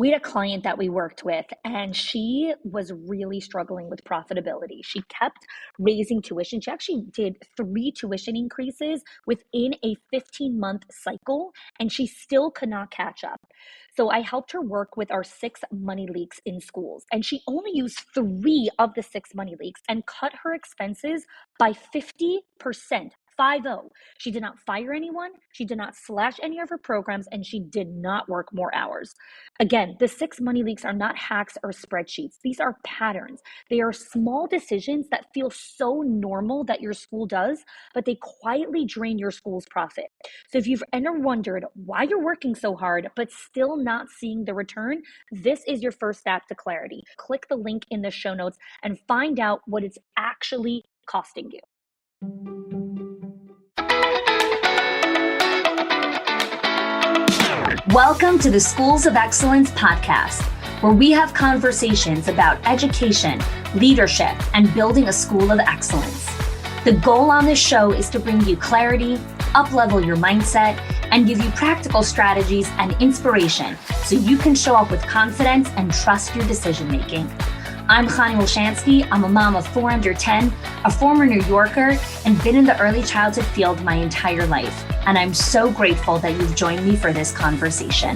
We had a client that we worked with, and she was really struggling with profitability. She kept raising tuition. She actually did 3 tuition increases within a 15-month cycle, and she still could not catch up. So I helped her work with our 6 money leaks in schools, and she only used 3 of the 6 money leaks and cut her expenses by 50%. 50. She did not fire anyone, she did not slash any of her programs, and she did not work more hours. Again, the 6 money leaks are not hacks or spreadsheets. These are patterns. They are small decisions that feel so normal that your school does, but they quietly drain your school's profit. So if you've ever wondered why you're working so hard, but still not seeing the return, this is your first step to clarity. Click the link in the show notes and find out what it's actually costing you. Welcome to the Schools of Excellence podcast, where we have conversations about education, leadership, and building a school of excellence. The goal on this show is to bring you clarity, up-level your mindset, and give you practical strategies and inspiration so you can show up with confidence and trust your decision-making. I'm Chani Wolshansky. I'm a mom of 4 under 10, a former New Yorker, and been in the early childhood field my entire life. And I'm so grateful that you've joined me for this conversation.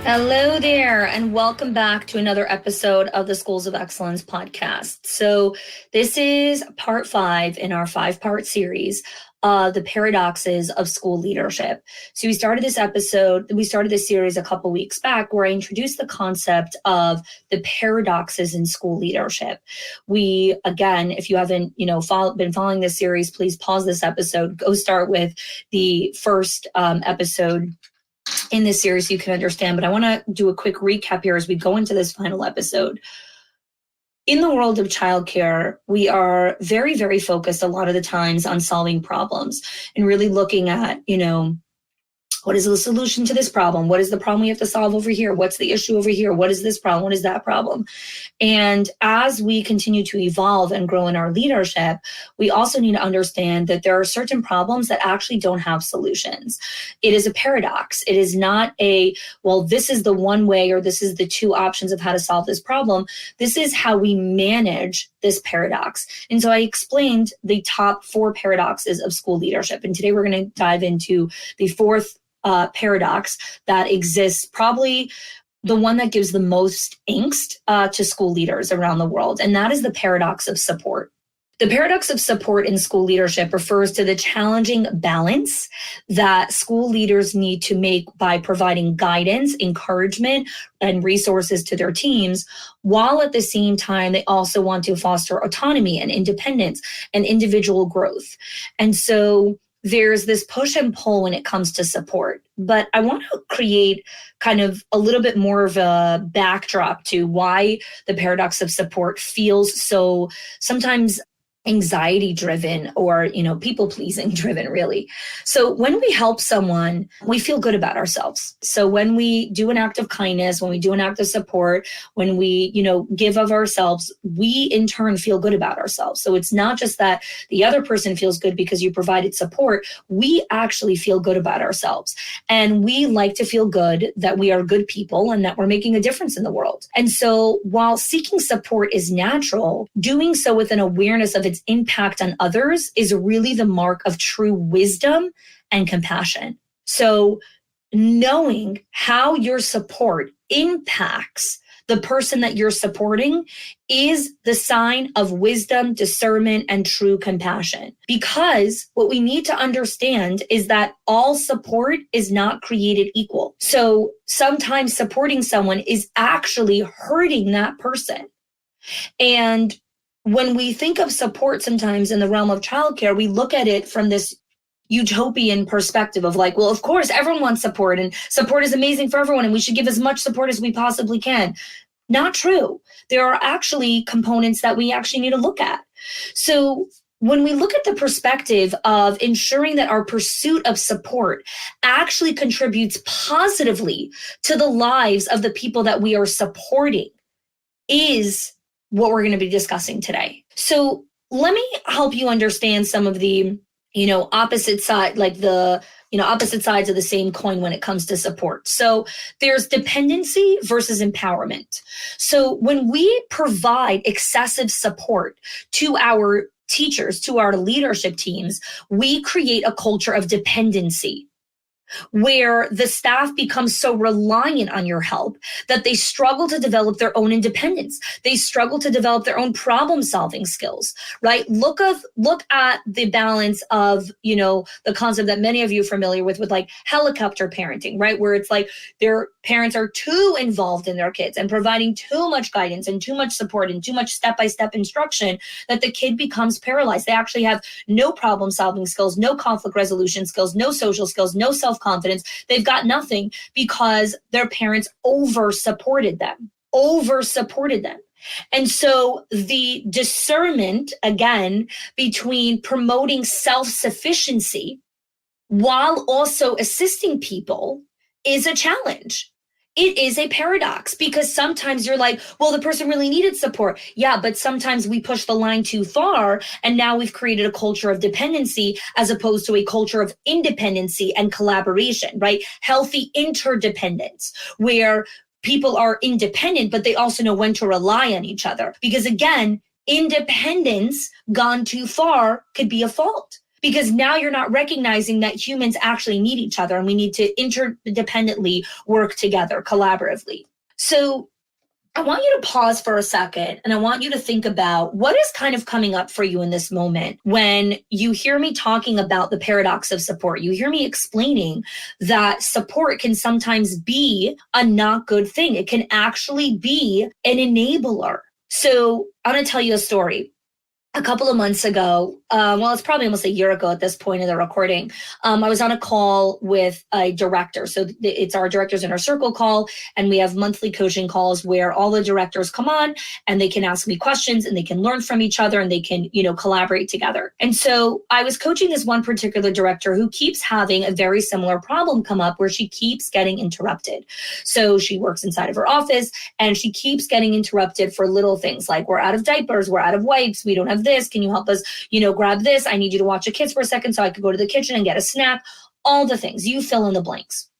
Hello there, and welcome back to another episode of the Schools of Excellence podcast. So this is part 5 in our 5-part series, the paradoxes of school leadership. So we started this series a couple weeks back where I introduced the concept of the paradoxes in school leadership. We, again, if you haven't, been following this series, please pause this episode, go start with the first episode in this series so you can understand. But I want to do a quick recap here as we go into this final episode. In the world of childcare, we are very, very focused a lot of the times on solving problems and really looking at, what is the solution to this problem? What is the problem we have to solve over here? What's the issue over here? What is this problem? What is that problem? And as we continue to evolve and grow in our leadership, we also need to understand that there are certain problems that actually don't have solutions. It is a paradox. It is not this is the one way or this is the 2 options of how to solve this problem. This is how we manage this paradox. And so I explained the top 4 paradoxes of school leadership. And today we're going to dive into the 4th paradox that exists, probably the one that gives the most angst to school leaders around the world, and that is the paradox of support. The paradox of support in school leadership refers to the challenging balance that school leaders need to make by providing guidance, encouragement, and resources to their teams, while at the same time they also want to foster autonomy and independence and individual growth. And so there's this push and pull when it comes to support. But I want to create kind of a little bit more of a backdrop to why the paradox of support feels so sometimes anxiety driven or, people pleasing driven, really. So when we help someone, we feel good about ourselves. So when we do an act of kindness, when we do an act of support, when we, give of ourselves, we in turn feel good about ourselves. So it's not just that the other person feels good because you provided support. We actually feel good about ourselves. And we like to feel good that we are good people and that we're making a difference in the world. And so while seeking support is natural, doing so with an awareness of its impact on others is really the mark of true wisdom and compassion. So knowing how your support impacts the person that you're supporting is the sign of wisdom, discernment, and true compassion. Because what we need to understand is that all support is not created equal. So sometimes supporting someone is actually hurting that person. And when we think of support sometimes in the realm of childcare, we look at it from this utopian perspective of of course, everyone wants support and support is amazing for everyone and we should give as much support as we possibly can. Not true. There are actually components that we actually need to look at. So when we look at the perspective of ensuring that our pursuit of support actually contributes positively to the lives of the people that we are supporting is what we're going to be discussing today. So let me help you understand some of the, opposite side, like the, opposite sides of the same coin when it comes to support. So there's dependency versus empowerment. So when we provide excessive support to our teachers, to our leadership teams, we create a culture of dependency, where the staff becomes so reliant on your help that they struggle to develop their own independence. They struggle to develop their own problem solving skills, right? Look at the balance of, the concept that many of you are familiar with like helicopter parenting, right? Where it's like their parents are too involved in their kids and providing too much guidance and too much support and too much step-by-step instruction that the kid becomes paralyzed. They actually have no problem solving skills, no conflict resolution skills, no social skills, no self-confidence. They've got nothing because their parents over-supported them. And so the discernment, again, between promoting self-sufficiency while also assisting people is a challenge. It is a paradox, because sometimes you're like, well, the person really needed support. Yeah, but sometimes we push the line too far, and now we've created a culture of dependency as opposed to a culture of independency and collaboration, right? Healthy interdependence, where people are independent, but they also know when to rely on each other. Because again, independence gone too far could be a fault. Because now you're not recognizing that humans actually need each other and we need to interdependently work together collaboratively. So I want you to pause for a second, and I want you to think about what is kind of coming up for you in this moment when you hear me talking about the paradox of support. You hear me explaining that support can sometimes be a not good thing. It can actually be an enabler. So I'm going to tell you a story. A couple of months ago, it's probably almost a year ago at this point in the recording, I was on a call with a director. So it's our Directors Inner Circle call, and we have monthly coaching calls where all the directors come on and they can ask me questions and they can learn from each other and they can, collaborate together. And so I was coaching this one particular director who keeps having a very similar problem come up where she keeps getting interrupted. So she works inside of her office and she keeps getting interrupted for little things like, we're out of diapers, we're out of wipes, we don't have this, can you help us, grab this, I need you to watch the kids for a second so I could go to the kitchen and get a snack, all the things, you fill in the blanks.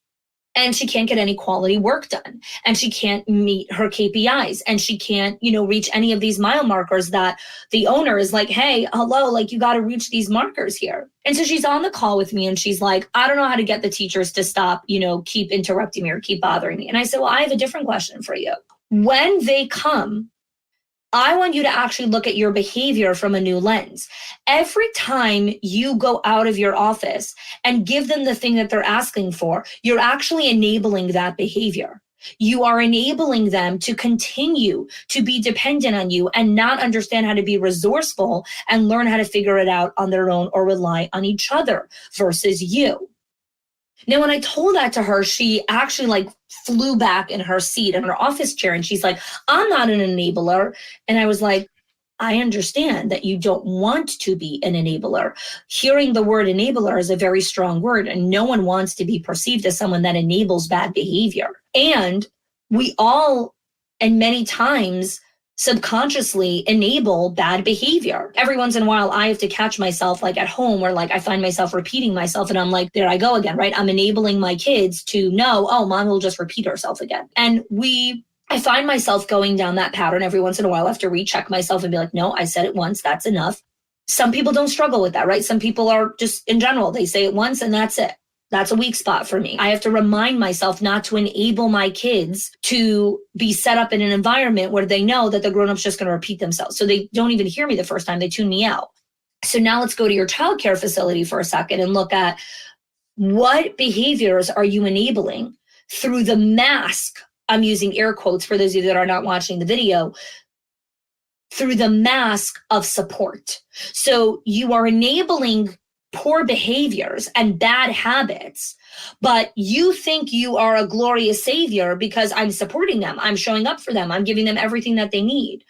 And she can't get any quality work done, and she can't meet her KPIs, and she can't, reach any of these mile markers that the owner is like, hey, hello, like you got to reach these markers here. And so she's on the call with me and she's like, I don't know how to get the teachers to stop, keep interrupting me or keep bothering me. And I said, well, I have a different question for you. When they come, I want you to actually look at your behavior from a new lens. Every time you go out of your office and give them the thing that they're asking for, you're actually enabling that behavior. You are enabling them to continue to be dependent on you and not understand how to be resourceful and learn how to figure it out on their own or rely on each other versus you. Now, when I told that to her, she actually flew back in her seat in her office chair. And she's like, I'm not an enabler. And I was like, I understand that you don't want to be an enabler. Hearing the word enabler is a very strong word, and no one wants to be perceived as someone that enables bad behavior. And we all, and many times, subconsciously enable bad behavior. Every once in a while, I have to catch myself at home where I find myself repeating myself and I'm like, there I go again, right? I'm enabling my kids to know, oh, mom will just repeat herself again. And I find myself going down that pattern every once in a while. I have to recheck myself and be like, no, I said it once, that's enough. Some people don't struggle with that, right? Some people are just in general, they say it once and that's it. That's a weak spot for me. I have to remind myself not to enable my kids to be set up in an environment where they know that the grown-up's just going to repeat themselves. So they don't even hear me the first time, they tune me out. So now let's go to your childcare facility for a second and look at what behaviors are you enabling through the mask. I'm using air quotes for those of you that are not watching the video, through the mask of support. So you are enabling poor behaviors and bad habits, but you think you are a glorious savior because I'm supporting them, I'm showing up for them, I'm giving them everything that they need.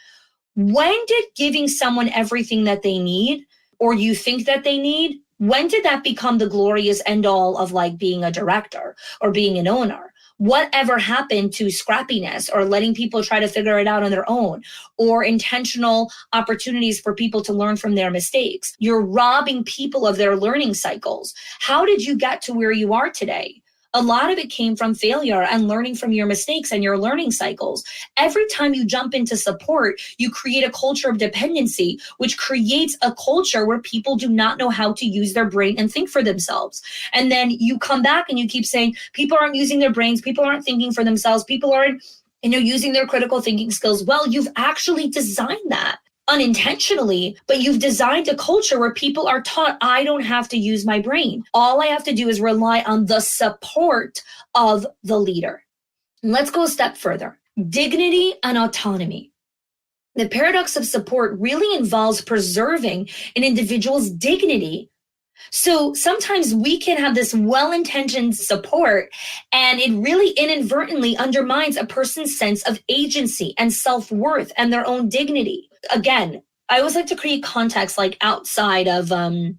When did giving someone everything that they need, or you think that they need, when did that become the glorious end all of being a director or being an owner? Whatever happened to scrappiness or letting people try to figure it out on their own, or intentional opportunities for people to learn from their mistakes? You're robbing people of their learning cycles. How did you get to where you are today? A lot of it came from failure and learning from your mistakes and your learning cycles. Every time you jump into support, you create a culture of dependency, which creates a culture where people do not know how to use their brain and think for themselves. And then you come back and you keep saying, people aren't using their brains, people aren't thinking for themselves, people aren't, using their critical thinking skills. Well, you've actually designed that unintentionally, but you've designed a culture where people are taught, I don't have to use my brain. All I have to do is rely on the support of the leader. And let's go a step further. Dignity and autonomy. The paradox of support really involves preserving an individual's dignity. So sometimes we can have this well-intentioned support, and it really inadvertently undermines a person's sense of agency and self-worth and their own dignity. Again, I always like to create context like outside of the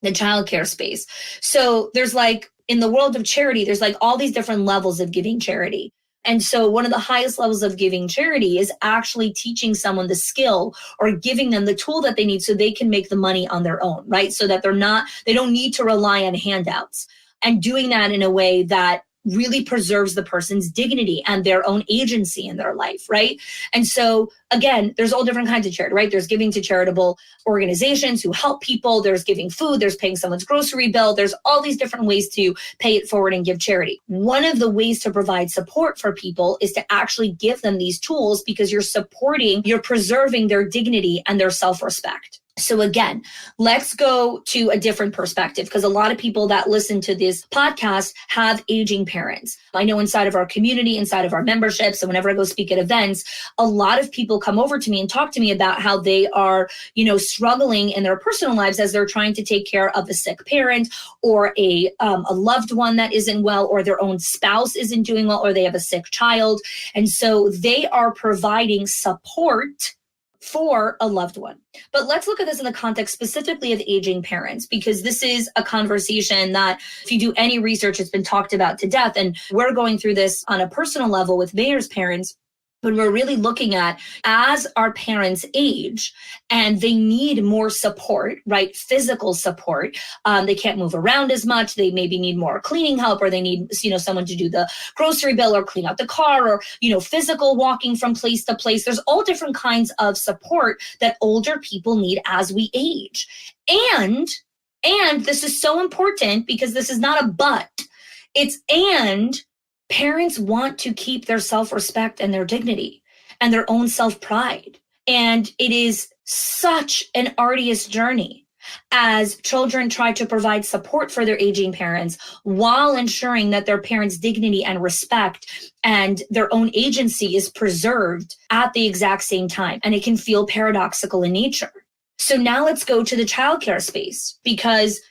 childcare space. So there's like, in the world of charity, there's like all these different levels of giving charity. And so one of the highest levels of giving charity is actually teaching someone the skill or giving them the tool that they need so they can make the money on their own, right? So that they don't need to rely on handouts, and doing that in a way that really preserves the person's dignity and their own agency in their life, right? And so again, there's all different kinds of charity, right? There's giving to charitable organizations who help people. There's giving food. There's paying someone's grocery bill. There's all these different ways to pay it forward and give charity. One of the ways to provide support for people is to actually give them these tools, because you're preserving their dignity and their self-respect. So again, let's go to a different perspective, because a lot of people that listen to this podcast have aging parents. I know inside of our community, inside of our memberships, and whenever I go speak at events, a lot of people come over to me and talk to me about how they are, struggling in their personal lives as they're trying to take care of a sick parent, or a loved one that isn't well, or their own spouse isn't doing well, or they have a sick child. And so they are providing support for a loved one. But let's look at this in the context specifically of aging parents, because this is a conversation that, if you do any research, it's been talked about to death. And we're going through this on a personal level with Mayor's parents, when we're really looking at, as our parents age and they need more support, right? Physical support. They can't move around as much. They maybe need more cleaning help, or they need, someone to do the grocery bill or clean out the car, or, physical walking from place to place. There's all different kinds of support that older people need as we age. And this is so important, because this is not a but, and parents want to keep their self-respect and their dignity and their own self-pride. And it is such an arduous journey as children try to provide support for their aging parents while ensuring that their parents' dignity and respect and their own agency is preserved at the exact same time. And it can feel paradoxical in nature. So now let's go to the childcare space, because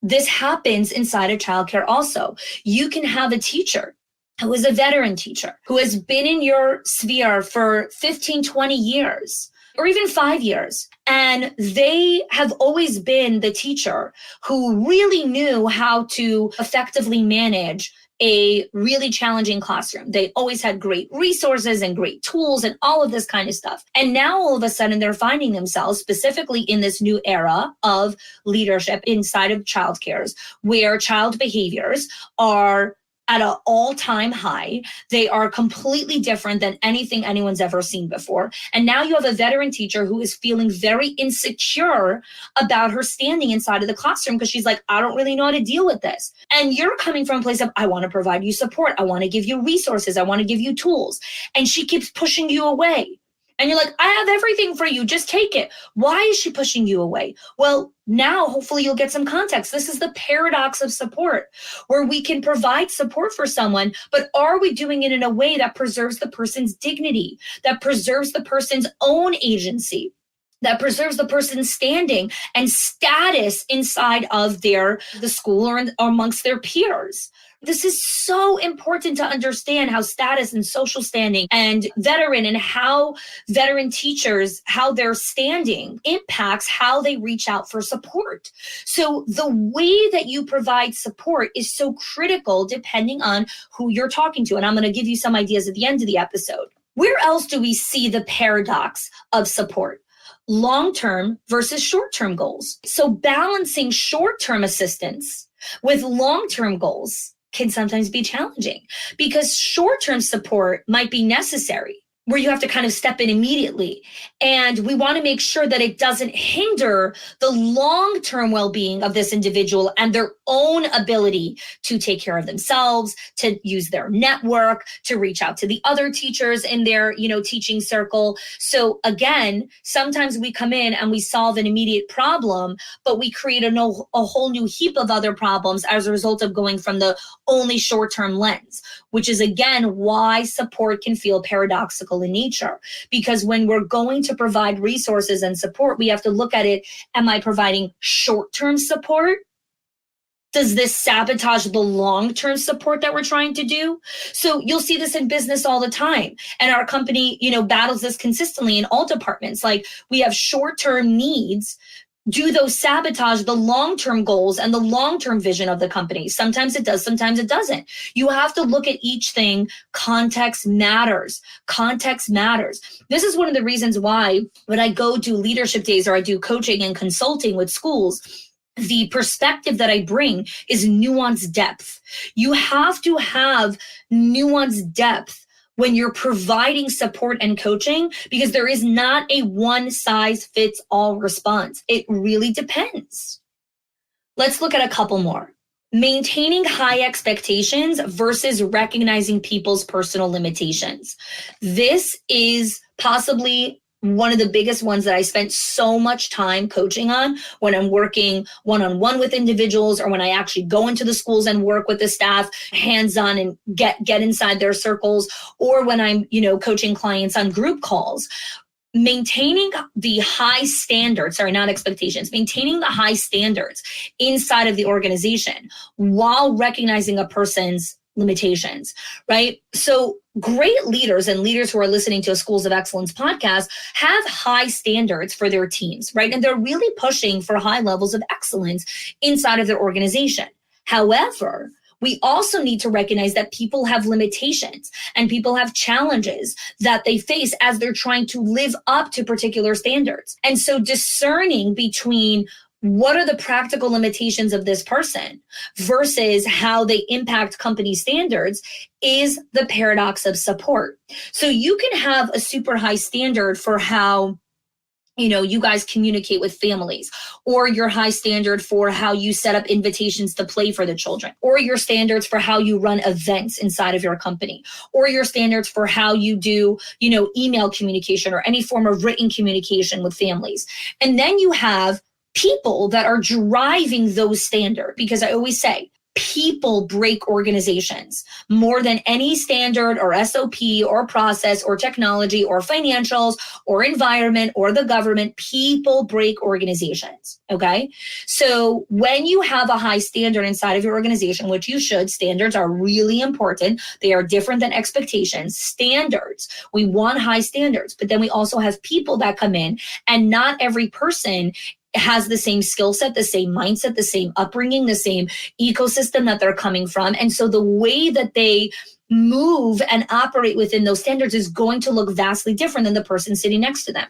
this happens inside of childcare also. You can have a teacher who is a veteran teacher, who has been in your sphere for 15, 20 years, or even 5 years. And they have always been the teacher who really knew how to effectively manage a really challenging classroom. They always had great resources and great tools and all of this kind of stuff. And now all of a sudden they're finding themselves specifically in this new era of leadership inside of childcares, where child behaviors are at an all-time high. They are completely different than anything anyone's ever seen before. And now you have a veteran teacher who is feeling very insecure about her standing inside of the classroom, because she's like, I don't really know how to deal with this. And you're coming from a place of, I want to provide you support. I want to give you resources. I want to give you tools. And she keeps pushing you away. And you're like, I have everything for you. Just take it. Why is she pushing you away? Well, now hopefully you'll get some context. This is the paradox of support, where we can provide support for someone, but are we doing it in a way that preserves the person's dignity, that preserves the person's own agency, that preserves the person's standing and status inside of the school or amongst their peers? This is so important to understand how status and social standing and veteran and how veteran teachers, how their standing impacts how they reach out for support. So the way that you provide support is so critical depending on who you're talking to. And I'm going to give you some ideas at the end of the episode. Where else do we see the paradox of support? Long-term versus short-term goals. So balancing short-term assistance with long-term goals can sometimes be challenging because short-term support might be necessary where you have to kind of step in immediately. And we want to make sure that it doesn't hinder the long-term well-being of this individual and their own ability to take care of themselves, to use their network, to reach out to the other teachers in their, teaching circle. So again, sometimes we come in and we solve an immediate problem, but we create a whole new heap of other problems as a result of going from the only short-term lens, which is again why support can feel paradoxical in nature. Because when we're going to provide resources and support, we have to look at it. Am I providing short-term support? Does this sabotage the long-term support that we're trying to do? So you'll see this in business all the time. And our company, battles this consistently in all departments. Like we have short-term needs. Do those sabotage the long-term goals and the long-term vision of the company? Sometimes it does, sometimes it doesn't. You have to look at each thing. Context matters. Context matters. This is one of the reasons why when I go do leadership days or I do coaching and consulting with schools, the perspective that I bring is nuanced depth. You have to have nuanced depth when you're providing support and coaching, because there is not a one-size-fits-all response. It really depends. Let's look at a couple more. Maintaining high expectations versus recognizing people's personal limitations. This is possibly one of the biggest ones that I spent so much time coaching on when I'm working one-on-one with individuals or when I actually go into the schools and work with the staff hands-on and get inside their circles, or when I'm, coaching clients on group calls. Maintaining the high standards, not expectations, maintaining the high standards inside of the organization while recognizing a person's limitations, right? So great leaders and leaders who are listening to a Schools of Excellence podcast have high standards for their teams, right? And they're really pushing for high levels of excellence inside of their organization. However, we also need to recognize that people have limitations and people have challenges that they face as they're trying to live up to particular standards. And so discerning between what are the practical limitations of this person versus how they impact company standards is the paradox of support. So you can have a super high standard for how you guys communicate with families, or your high standard for how you set up invitations to play for the children, or your standards for how you run events inside of your company, or your standards for how you do, email communication or any form of written communication with families. And then you have people that are driving those standards, because I always say, people break organizations more than any standard or SOP or process or technology or financials or environment or the government. People break organizations. Okay. So when you have a high standard inside of your organization, which you should, standards are really important. They are different than expectations. Standards. We want high standards, but then we also have people that come in, and not every person has the same skill set, the same mindset, the same upbringing, the same ecosystem that they're coming from. And so the way that they move and operate within those standards is going to look vastly different than the person sitting next to them.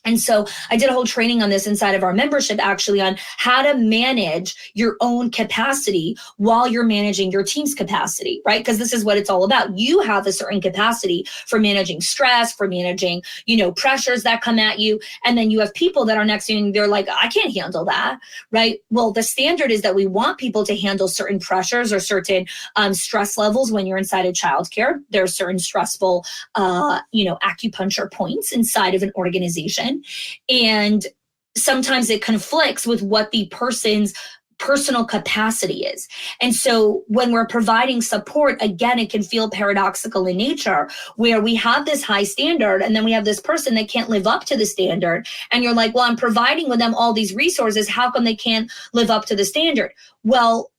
And so I did a whole training on this inside of our membership, actually, on how to manage your own capacity while you're managing your team's capacity, right? Because this is what it's all about. You have a certain capacity for managing stress, for managing, pressures that come at you. And then you have people that are next to you and they're like, I can't handle that, right? Well, the standard is that we want people to handle certain pressures or certain stress levels when you're inside of childcare. There are certain stressful, acupuncture points inside of an organization. And sometimes it conflicts with what the person's personal capacity is. And so when we're providing support, again, it can feel paradoxical in nature, where we have this high standard and then we have this person that can't live up to the standard. And you're like, well, I'm providing with them all these resources. How come they can't live up to the standard? Well,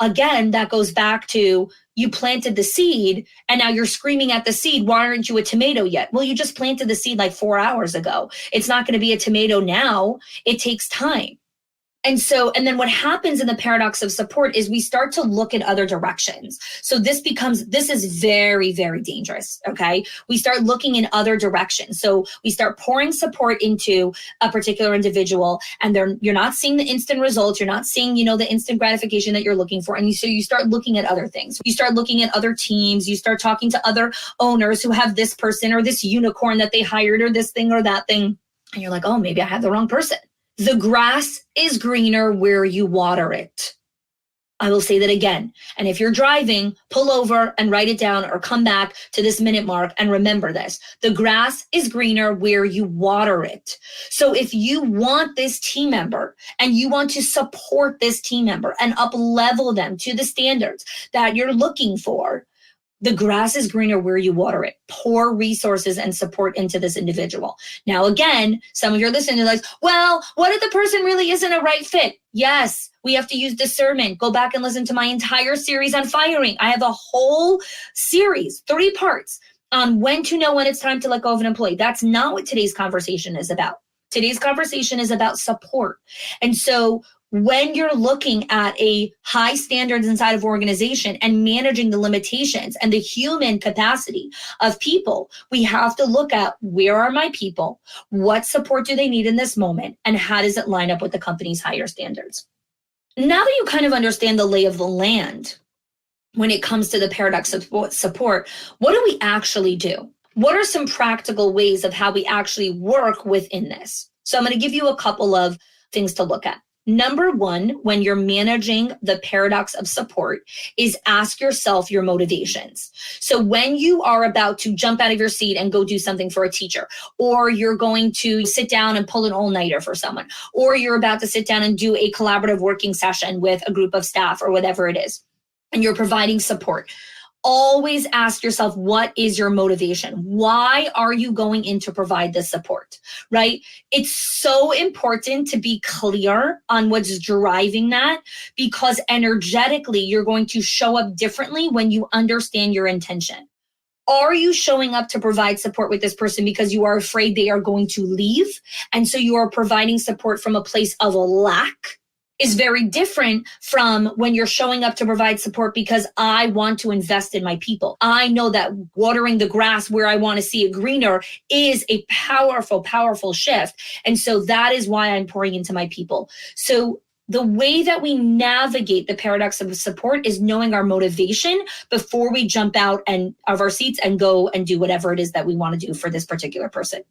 again, that goes back to you planted the seed and now you're screaming at the seed, why aren't you a tomato yet? Well, you just planted the seed like 4 hours ago. It's not going to be a tomato now. It takes time. And then what happens in the paradox of support is we start to look in other directions. So this is very, very dangerous. Okay. We start looking in other directions. So we start pouring support into a particular individual and you're not seeing the instant results. You're not seeing, the instant gratification that you're looking for. And so you start looking at other things. You start looking at other teams. You start talking to other owners who have this person or this unicorn that they hired or this thing or that thing. And you're like, oh, maybe I have the wrong person. The grass is greener where you water it. I will say that again. And if you're driving, pull over and write it down or come back to this minute mark and remember this. The grass is greener where you water it. So if you want this team member and you want to support this team member and up-level them to the standards that you're looking for, the grass is greener where you water it. Pour resources and support into this individual. Now, again, some of you are listening, like, well, what if the person really isn't a right fit? Yes, we have to use discernment. Go back and listen to my entire series on firing. I have a whole series, 3 parts, on when to know when it's time to let go of an employee. That's not what today's conversation is about. Today's conversation is about support. And so when you're looking at a high standards inside of organization and managing the limitations and the human capacity of people, we have to look at where are my people, what support do they need in this moment, and how does it line up with the company's higher standards? Now that you kind of understand the lay of the land when it comes to the paradox of support, what do we actually do? What are some practical ways of how we actually work within this? So I'm going to give you a couple of things to look at. Number 1, when you're managing the paradox of support, is ask yourself your motivations. So when you are about to jump out of your seat and go do something for a teacher, or you're going to sit down and pull an all-nighter for someone, or you're about to sit down and do a collaborative working session with a group of staff or whatever it is, and you're providing support, always ask yourself, what is your motivation? Why are you going in to provide this support, right? It's so important to be clear on what's driving that, because energetically, you're going to show up differently when you understand your intention. Are you showing up to provide support with this person because you are afraid they are going to leave? And so you are providing support from a place of lack? Is very different from when you're showing up to provide support because I want to invest in my people. I know that watering the grass where I want to see it greener is a powerful, powerful shift. And so that is why I'm pouring into my people. So the way that we navigate the paradox of support is knowing our motivation before we jump out of our seats and go and do whatever it is that we want to do for this particular person.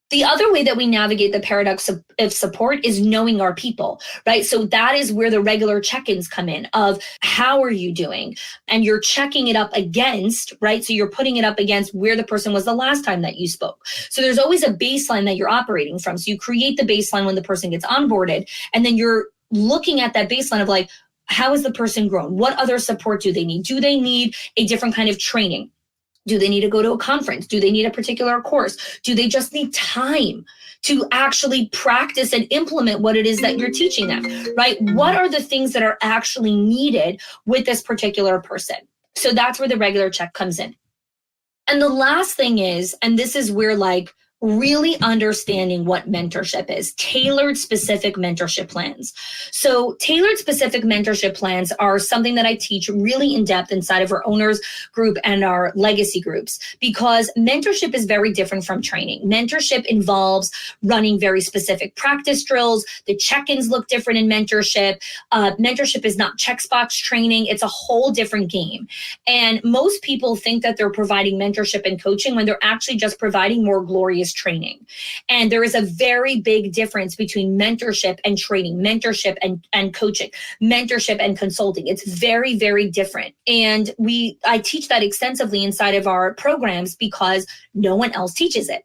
The other way that we navigate the paradox of support is knowing our people, right? So that is where the regular check-ins come in of how are you doing? And you're checking it up against, right? So you're putting it up against where the person was the last time that you spoke. So there's always a baseline that you're operating from. So you create the baseline when the person gets onboarded, and then you're looking at that baseline of like, how has the person grown? What other support do they need? Do they need a different kind of training? Do they need to go to a conference? Do they need a particular course? Do they just need time to actually practice and implement what it is that you're teaching them, right? What are the things that are actually needed with this particular person? So that's where the regular check comes in. And the last thing is, and this is where like really understanding what mentorship is, tailored specific mentorship plans. So tailored specific mentorship plans are something that I teach really in depth inside of our owners group and our legacy groups, because mentorship is very different from training. Mentorship involves running very specific practice drills. The check-ins look different in mentorship. Mentorship is not checkbox training. It's a whole different game. And most people think that they're providing mentorship and coaching when they're actually just providing more glorious training. And there is a very big difference between mentorship and training, mentorship and coaching, mentorship and consulting. It's very, very different. And I teach that extensively inside of our programs because no one else teaches it.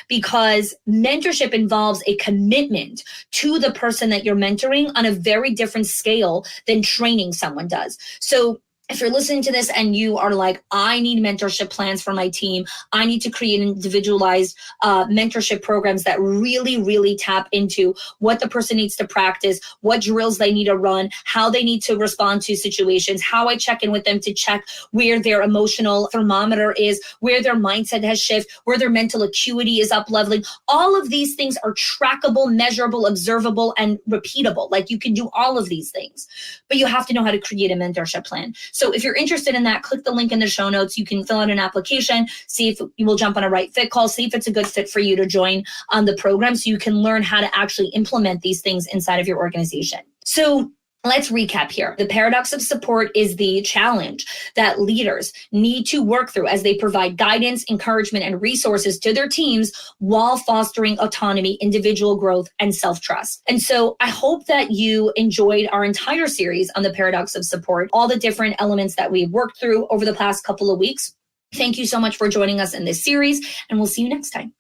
Because mentorship involves a commitment to the person that you're mentoring on a very different scale than training someone does. So if you're listening to this and you are like, I need mentorship plans for my team, I need to create individualized mentorship programs that really, really tap into what the person needs to practice, what drills they need to run, how they need to respond to situations, how I check in with them to check where their emotional thermometer is, where their mindset has shifted, where their mental acuity is up leveling. All of these things are trackable, measurable, observable, and repeatable. Like you can do all of these things, but you have to know how to create a mentorship plan. So if you're interested in that, click the link in the show notes. You can fill out an application, see if you will jump on a right fit call, see if it's a good fit for you to join on the program so you can learn how to actually implement these things inside of your organization. So let's recap here. The paradox of support is the challenge that leaders need to work through as they provide guidance, encouragement, and resources to their teams while fostering autonomy, individual growth, and self-trust. And so I hope that you enjoyed our entire series on the paradox of support, all the different elements that we've worked through over the past couple of weeks. Thank you so much for joining us in this series, and we'll see you next time.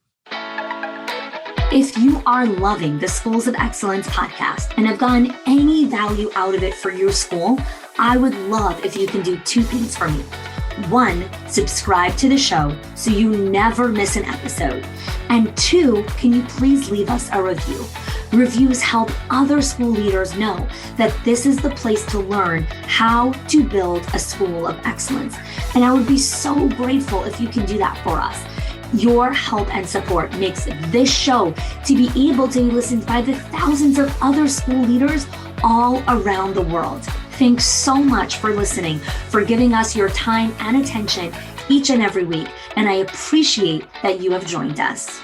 If you are loving the Schools of Excellence podcast and have gotten any value out of it for your school, I would love if you can do two things for me. One, subscribe to the show so you never miss an episode. And two, can you please leave us a review? Reviews help other school leaders know that this is the place to learn how to build a school of excellence. And I would be so grateful if you can do that for us. Your help and support makes this show to be able to be listened by the thousands of other school leaders all around the world. Thanks so much for listening, for giving us your time and attention each and every week, and I appreciate that you have joined us.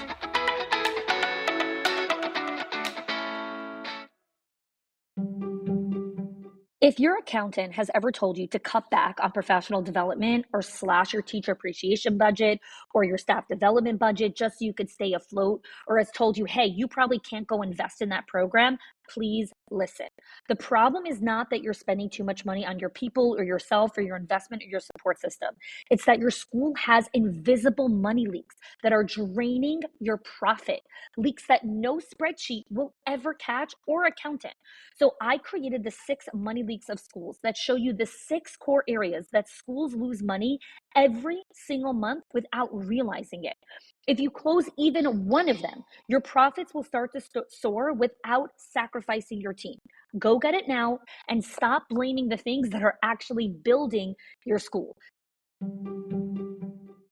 If your accountant has ever told you to cut back on professional development or slash your teacher appreciation budget or your staff development budget just so you could stay afloat, or has told you, hey, you probably can't go invest in that program, please listen. The problem is not that you're spending too much money on your people or yourself or your investment or your support system. It's that your school has invisible money leaks that are draining your profit, leaks that no spreadsheet will ever catch or accountant. So I created the 6 money leaks of schools that show you the 6 core areas that schools lose money every single month without realizing it. If you close even one of them, your profits will start to soar without sacrificing your team. Go get it now and stop blaming the things that are actually building your school.